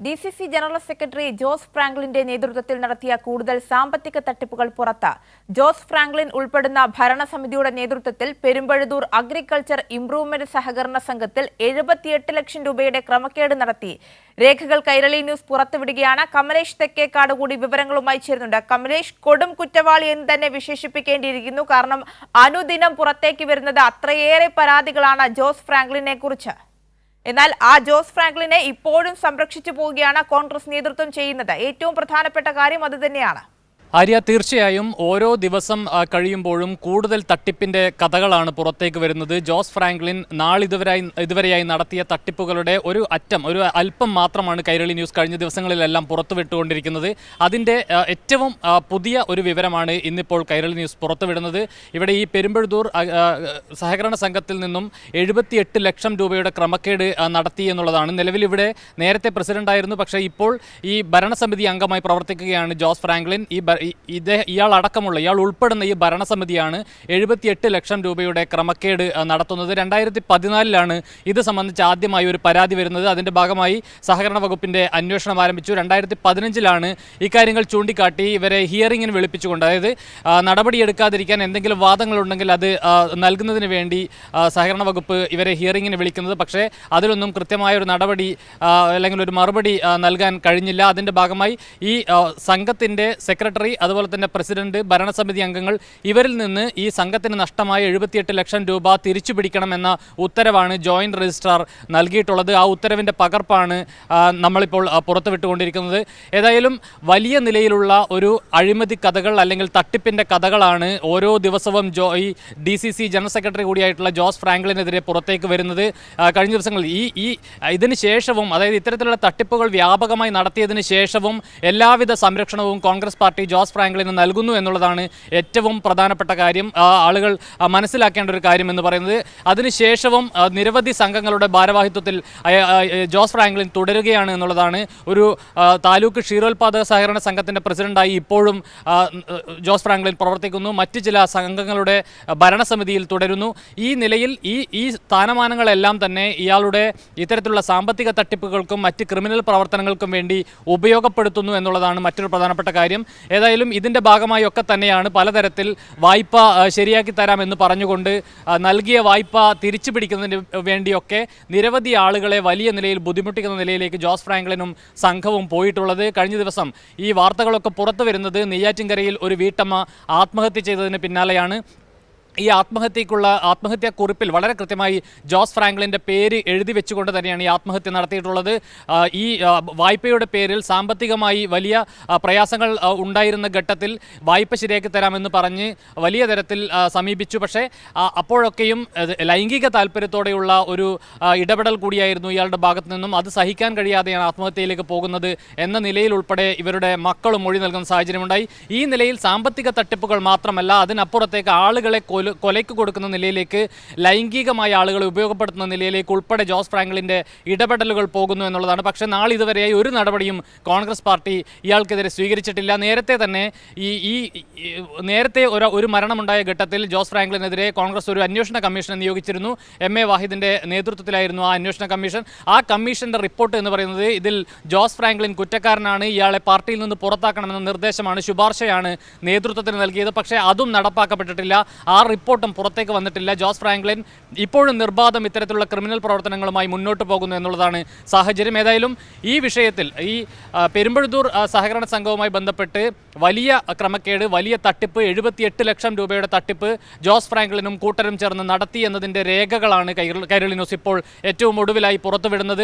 DCC general secretary Jose ഫ്രാങ്ക്ലിന്റെ നേതൃത്വത്തിൽ നടത്തിയ കൂടുതൽ സാമ്പത്തിക തട്ടിപ്പുകൾ പുറത്ത്. ജോസ് ഫ്രാങ്ക്ലിൻ ഉൾപ്പെടുന്ന ഭരണസമിതിയുടെ നേതൃത്വത്തിൽ പെരുമ്പഴുതൂർ അഗ്രികൾച്ചർ ഇംപ്രൂവ്മെന്റ് സഹകരണ സംഘത്തിൽ 78 ലക്ഷം രൂപയുടെ ക്രമക്കേട് നടത്തി. രേഖകൾ കൈരളി ന്യൂസ് പുറത്തുവിടുകയാണ്. കമലേഷ് തെക്കേക്കാട് കൂടി വിവരങ്ങളുമായി ചേരുന്നുണ്ട്. കമലേഷ്, കൊടും കുറ്റവാളി എന്ന് തന്നെ വിശേഷിപ്പിക്കേണ്ടിയിരിക്കുന്നു. കാരണം അനുദിനം പുറത്തേക്ക് വരുന്നത് അത്രയേറെ പരാതികളാണ് ജോസ് ഫ്രാങ്ക്ലിനെ കുറിച്ച്. എന്നാൽ ആ ജോസ് ഫ്രാങ്ക്ലിനെ ഇപ്പോഴും സംരക്ഷിച്ചു പോവുകയാണ് കോൺഗ്രസ് നേതൃത്വം ചെയ്യുന്നത്. ഏറ്റവും പ്രധാനപ്പെട്ട കാര്യം അതുതന്നെയാണ്. ആര്യ, തീർച്ചയായും ഓരോ ദിവസം കഴിയുമ്പോഴും കൂടുതൽ തട്ടിപ്പിന്റെ കഥകളാണ് പുറത്തേക്ക് വരുന്നത്. ജോസ് ഫ്രാങ്ക്ലിൻ ഇതുവരെയായി നടത്തിയ തട്ടിപ്പുകളുടെ ഒരു അല്പം മാത്രമാണ് കൈരളി ന്യൂസ് കഴിഞ്ഞ ദിവസങ്ങളിലെല്ലാം പുറത്തുവിട്ടുകൊണ്ടിരിക്കുന്നത്. അതിൻ്റെ ഏറ്റവും പുതിയ ഒരു വിവരമാണ് ഇന്നിപ്പോൾ കൈരളി ന്യൂസ് പുറത്തുവിടുന്നത്. ഇവിടെ ഈ പെരുമ്പഴുതൂർ സഹകരണ സംഘത്തിൽ നിന്നും 78 ലക്ഷം രൂപയുടെ ക്രമക്കേട് നടത്തി എന്നുള്ളതാണ്. നിലവിൽ ഇവിടെ നേരത്തെ പ്രസിഡന്റായിരുന്നു, പക്ഷേ ഇപ്പോൾ ഈ ഭരണസമിതി അംഗമായി പ്രവർത്തിക്കുകയാണ് ജോസ് ഫ്രാങ്ക്ലിൻ. ഇയാൾ ഉൾപ്പെടുന്ന ഈ ഭരണസമിതിയാണ് 78 ലക്ഷം രൂപയുടെ ക്രമക്കേട് നടത്തുന്നത്. 2014 ഇത് സംബന്ധിച്ച് ആദ്യമായി ഒരു പരാതി വരുന്നത്. അതിൻ്റെ ഭാഗമായി സഹകരണ വകുപ്പിൻ്റെ അന്വേഷണം ആരംഭിച്ചു. 2015 ഇക്കാര്യങ്ങൾ ചൂണ്ടിക്കാട്ടി ഇവരെ ഹിയറിങ്ങിന് വിളിപ്പിച്ചുകൊണ്ട്, അതായത് നടപടിയെടുക്കാതിരിക്കാൻ എന്തെങ്കിലും വാദങ്ങളുണ്ടെങ്കിൽ അത് നൽകുന്നതിന് വേണ്ടി സഹകരണ വകുപ്പ് ഇവരെ ഹിയറിങ്ങിന് വിളിക്കുന്നത്. പക്ഷേ അതിലൊന്നും കൃത്യമായ ഒരു നടപടി അല്ലെങ്കിൽ ഒരു മറുപടി നൽകാൻ കഴിഞ്ഞില്ല. അതിൻ്റെ ഭാഗമായി ഈ സംഘത്തിൻ്റെ സെക്രട്ടറി, അതുപോലെ തന്നെ പ്രസിഡന്റ്, ഭരണസമിതി അംഗങ്ങൾ, ഇവരിൽ നിന്ന് ഈ സംഘത്തിന് നഷ്ടമായ 78 ലക്ഷം രൂപ തിരിച്ചു പിടിക്കണമെന്ന ഉത്തരവാണ് ജോയിന്റ് രജിസ്ട്രാർ നൽകിയിട്ടുള്ളത്. ആ ഉത്തരവിൻ്റെ പകർപ്പാണ് നമ്മളിപ്പോൾ പുറത്തുവിട്ടുകൊണ്ടിരിക്കുന്നത്. ഏതായാലും വലിയ നിലയിലുള്ള ഒരു അഴിമതി കഥകൾ അല്ലെങ്കിൽ തട്ടിപ്പിൻ്റെ കഥകളാണ് ഓരോ ദിവസവും ഈ DCC ജനറൽ സെക്രട്ടറി കൂടിയായിട്ടുള്ള ജോസ് ഫ്രാങ്ക്ലിനെതിരെ പുറത്തേക്ക് വരുന്നത്. കഴിഞ്ഞ ദിവസങ്ങളിൽ ഇതിന് ശേഷവും, അതായത് ഇത്തരത്തിലുള്ള തട്ടിപ്പുകൾ വ്യാപകമായി നടത്തിയതിന് ശേഷവും എല്ലാവിധ സംരക്ഷണവും കോൺഗ്രസ് പാർട്ടി ജോസ് ഫ്രാങ്ക്ലിന് നൽകുന്നു എന്നുള്ളതാണ് ഏറ്റവും പ്രധാനപ്പെട്ട കാര്യം. ആളുകൾ മനസ്സിലാക്കേണ്ട ഒരു കാര്യം എന്ന് പറയുന്നത്, അതിനുശേഷവും നിരവധി സംഘങ്ങളുടെ ഭാരവാഹിത്വത്തിൽ ജോസ് ഫ്രാങ്ക്ലിൻ തുടരുകയാണ് എന്നുള്ളതാണ്. ഒരു താലൂക്ക് ക്ഷീരോത്പാദക സഹകരണ സംഘത്തിൻ്റെ പ്രസിഡന്റായി ഇപ്പോഴും ജോസ് ഫ്രാങ്ക്ലിൻ പ്രവർത്തിക്കുന്നു. മറ്റ് ചില സംഘങ്ങളുടെ ഭരണസമിതിയിൽ തുടരുന്നു. ഈ നിലയിൽ ഈ സ്ഥാനമാനങ്ങളെല്ലാം തന്നെ ഇയാളുടെ ഇത്തരത്തിലുള്ള സാമ്പത്തിക തട്ടിപ്പുകൾക്കും മറ്റ് ക്രിമിനൽ പ്രവർത്തനങ്ങൾക്കും വേണ്ടി ഉപയോഗപ്പെടുത്തുന്നു എന്നുള്ളതാണ് മറ്റൊരു പ്രധാനപ്പെട്ട കാര്യം. ഏതായാലും ഇതിൻ്റെ ഭാഗമായി ഒക്കെ തന്നെയാണ് പലതരത്തിൽ വായ്പ ശരിയാക്കി തരാമെന്ന് പറഞ്ഞുകൊണ്ട് നൽകിയ വായ്പ തിരിച്ചു പിടിക്കുന്നതിന് വേണ്ടിയൊക്കെ നിരവധി ആളുകളെ വലിയ നിലയിൽ ബുദ്ധിമുട്ടിക്കുന്ന നിലയിലേക്ക് ജോസ് ഫ്രാങ്ക്ലിനും സംഘവും പോയിട്ടുള്ളത്. കഴിഞ്ഞ ദിവസം ഈ വാർത്തകളൊക്കെ പുറത്തു വരുന്നത് നെയ്യാറ്റിൻകരയിൽ ഒരു വീട്ടമ്മ ആത്മഹത്യ ചെയ്തതിന് പിന്നാലെയാണ്. ഈ ആത്മഹത്യാക്കുറിപ്പിൽ വളരെ കൃത്യമായി ജോസ് ഫ്രാങ്ക്ലിൻ്റെ പേര് എഴുതി വെച്ചുകൊണ്ട് തന്നെയാണ് ഈ ആത്മഹത്യ നടത്തിയിട്ടുള്ളത്. ഈ വായ്പയുടെ പേരിൽ സാമ്പത്തികമായി വലിയ പ്രയാസങ്ങൾ ഉണ്ടായിരുന്ന ഘട്ടത്തിൽ വായ്പ ശരിയാക്കി തരാമെന്ന് പറഞ്ഞ് വലിയ തരത്തിൽ സമീപിച്ചു. പക്ഷേ അപ്പോഴൊക്കെയും ലൈംഗിക താല്പര്യത്തോടെയുള്ള ഒരു ഇടപെടൽ കൂടിയായിരുന്നു ഇയാളുടെ ഭാഗത്തു നിന്നും. അത് സഹിക്കാൻ കഴിയാതെയാണ് ആത്മഹത്യയിലേക്ക് പോകുന്നത് എന്ന നിലയിൽ ഉൾപ്പെടെ ഇവരുടെ മക്കളും മൊഴി നൽകുന്ന സാഹചര്യമുണ്ടായി. ഈ നിലയിൽ സാമ്പത്തിക തട്ടിപ്പുകൾ മാത്രമല്ല, അതിനപ്പുറത്തേക്ക് ആളുകളെ കൊലയ്ക്ക് കൊടുക്കുന്ന നിലയിലേക്ക്, ലൈംഗികമായ ആളുകളെ ഉപയോഗപ്പെടുത്തുന്ന നിലയിലേക്ക് ഉൾപ്പെടെ ജോസ് ഫ്രാങ്ക്ലിൻ്റെ ഇടപെടലുകൾ പോകുന്നു എന്നുള്ളതാണ്. പക്ഷേ നാളിതുവരെയായി ഒരു നടപടിയും കോൺഗ്രസ് പാർട്ടി ഇയാൾക്കെതിരെ സ്വീകരിച്ചിട്ടില്ല. നേരത്തെ ഒരു മരണമുണ്ടായ ഘട്ടത്തിൽ ജോസ് ഫ്രാങ്ക്ലിനെതിരെ കോൺഗ്രസ് ഒരു അന്വേഷണ കമ്മീഷനെ നിയോഗിച്ചിരുന്നു. MA വാഹിദിൻ്റെ നേതൃത്വത്തിലായിരുന്നു ആ അന്വേഷണ കമ്മീഷൻ. ആ കമ്മീഷൻ്റെ റിപ്പോർട്ട് എന്ന് പറയുന്നത്, ഇതിൽ ജോസ് ഫ്രാങ്ക്ലിൻ കുറ്റക്കാരനാണ്, ഇയാളെ പാർട്ടിയിൽ നിന്ന് പുറത്താക്കണമെന്ന നിർദ്ദേശമാണ്, ശുപാർശയാണ് നേതൃത്വത്തിന് നൽകിയത്. പക്ഷേ അതും നടപ്പാക്കപ്പെട്ടിട്ടില്ല. ആ റിപ്പോർട്ടും പുറത്തേക്ക് വന്നിട്ടില്ല. ജോസ് ഫ്രാങ്ക്ലിൻ ഇപ്പോഴും നിർബാധം ഇത്തരത്തിലുള്ള ക്രിമിനൽ പ്രവർത്തനങ്ങളുമായി മുന്നോട്ട് പോകുന്നു എന്നുള്ളതാണ് സാഹചര്യം. ഏതായാലും ഈ വിഷയത്തിൽ ഈ പെരുമ്പഴുതൂർ സഹകരണ സംഘവുമായി ബന്ധപ്പെട്ട് വലിയ ക്രമക്കേട്, വലിയ തട്ടിപ്പ്, 78 ലക്ഷം രൂപയുടെ തട്ടിപ്പ് ജോസ് ഫ്രാങ്ക്ലിനും കൂട്ടരും ചേർന്ന് നടത്തി എന്നതിൻ്റെ രേഖകളാണ് കൈരളി ന്യൂസ് ഇപ്പോൾ ഏറ്റവും ഒടുവിലായി പുറത്തുവിടുന്നത്.